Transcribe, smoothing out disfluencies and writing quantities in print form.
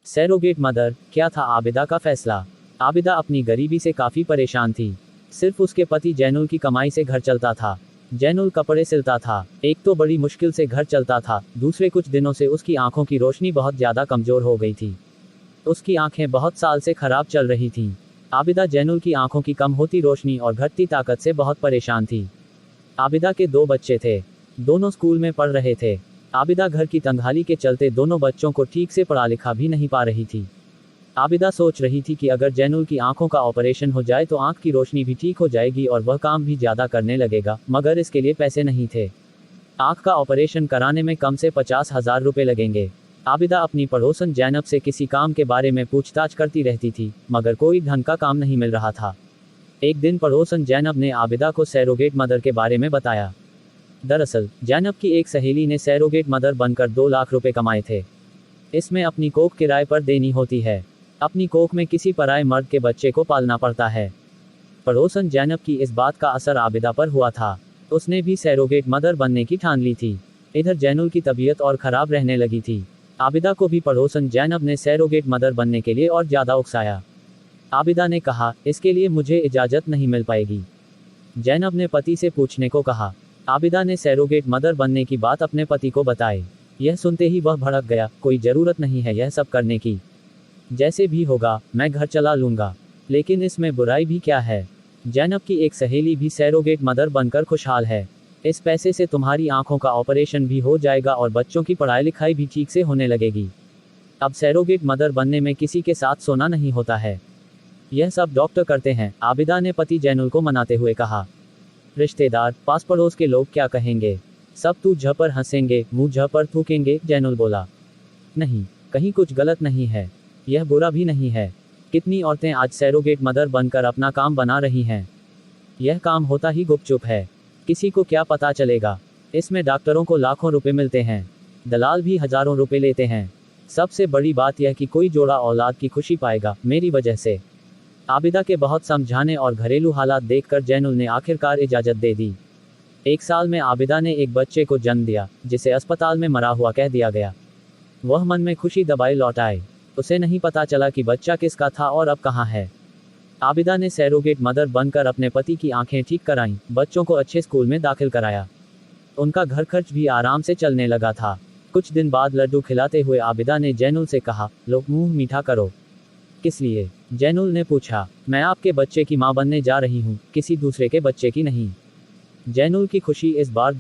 Surrogate mother, क्या था आबिदा का फैसला। आबिदा अपनी गरीबी से काफ़ी परेशान थी। सिर्फ उसके पति जैनुल की कमाई से घर चलता था। जैनुल कपड़े सिलता था। एक तो बड़ी मुश्किल से घर चलता था, दूसरे कुछ दिनों से उसकी आंखों की रोशनी बहुत ज़्यादा कमज़ोर हो गई थी। उसकी आंखें बहुत साल से खराब चल रही थीं। आबिदा जैनुल की आंखों की कम होती रोशनी और घटती ताकत से बहुत परेशान थी। आबिदा के 2 बच्चे थे। दोनों स्कूल में पढ़ रहे थे। आबिदा घर की तंगहाली के चलते दोनों बच्चों को ठीक से पढ़ा लिखा भी नहीं पा रही थी। आबिदा सोच रही थी कि अगर जैनुल की आंखों का ऑपरेशन हो जाए तो आंख की रोशनी भी ठीक हो जाएगी और वह काम भी ज़्यादा करने लगेगा, मगर इसके लिए पैसे नहीं थे। आंख का ऑपरेशन कराने में कम से 50,000 रुपये लगेंगे। आबिदा अपनी पड़ोसन जैनब से किसी काम के बारे में पूछताछ करती रहती थी, मगर कोई ढंग का काम नहीं मिल रहा था। एक दिन पड़ोसन जैनब ने आबिदा को सैरोगेट मदर के बारे में बताया। दरअसल जैनब की एक सहेली ने सैरोगेट मदर बनकर 2 लाख रुपए कमाए थे। इसमें अपनी कोख किराए पर देनी होती है। अपनी कोख में किसी पराए मर्द के बच्चे को पालना पड़ता है। पड़ोसन जैनब की इस बात का असर आबिदा पर हुआ था। उसने भी सैरोगेट मदर बनने की ठान ली थी। इधर जैनुल की तबीयत और खराब रहने लगी थी। आबिदा को भी पड़ोसन जैनब ने सैरोगेट मदर बनने के लिए और ज़्यादा उकसाया। आबिदा ने कहा, इसके लिए मुझे इजाज़त नहीं मिल पाएगी। जैनब ने पति से पूछने को कहा। आबिदा ने सैरोगेट मदर बनने की बात अपने पति को बताई। यह सुनते ही वह भड़क गया, कोई ज़रूरत नहीं है यह सब करने की। जैसे भी होगा, मैं घर चला लूँगा। लेकिन इसमें बुराई भी क्या है। जैनब की एक सहेली भी सैरोगेट मदर बनकर खुशहाल है। इस पैसे से तुम्हारी आंखों का ऑपरेशन भी हो जाएगा और बच्चों की पढ़ाई लिखाई भी ठीक से होने लगेगी। अब सैरोगेट मदर बनने में किसी के साथ सोना नहीं होता है। यह सब डॉक्टर करते हैं, आबिदा ने पति जैनुल को मनाते हुए कहा। रिश्तेदार, पास पड़ोस के लोग क्या कहेंगे। सब तू झ पर हंसेंगे, मुँह झ पर थूकेंगे, जैनुल बोला। नहीं, कहीं कुछ गलत नहीं है। यह बुरा भी नहीं है। कितनी औरतें आज सैरोगेट मदर बनकर अपना काम बना रही हैं। यह काम होता ही गुपचुप है। किसी को क्या पता चलेगा। इसमें डॉक्टरों को लाखों रुपए मिलते हैं। दलाल भी हजारों रुपए लेते हैं। सबसे बड़ी बात यह कि कोई जोड़ा औलाद की खुशी पाएगा, मेरी वजह से। आबिदा के बहुत समझाने और घरेलू हालात देखकर जैनुल ने आखिरकार इजाज़त दे दी। 1 साल में आबिदा ने एक बच्चे को जन्म दिया, जिसे अस्पताल में मरा हुआ कह दिया गया। वह मन में खुशी दबाए लौट आए। उसे नहीं पता चला कि बच्चा किसका था और अब कहाँ है। आबिदा ने सैरोगेट मदर बनकर अपने पति की आंखें ठीक कराईं, बच्चों को अच्छे स्कूल में दाखिल कराया। उनका घर खर्च भी आराम से चलने लगा था। कुछ दिन बाद लड्डू खिलाते हुए आबिदा ने जैनुल से कहा, लो मुंह मीठा करो। किस लिए? जैनुल ने पूछा। मैं आपके बच्चे की मां बनने जा रही हूँ, किसी दूसरे के बच्चे की नहीं। जैनुल की खुशी इस बार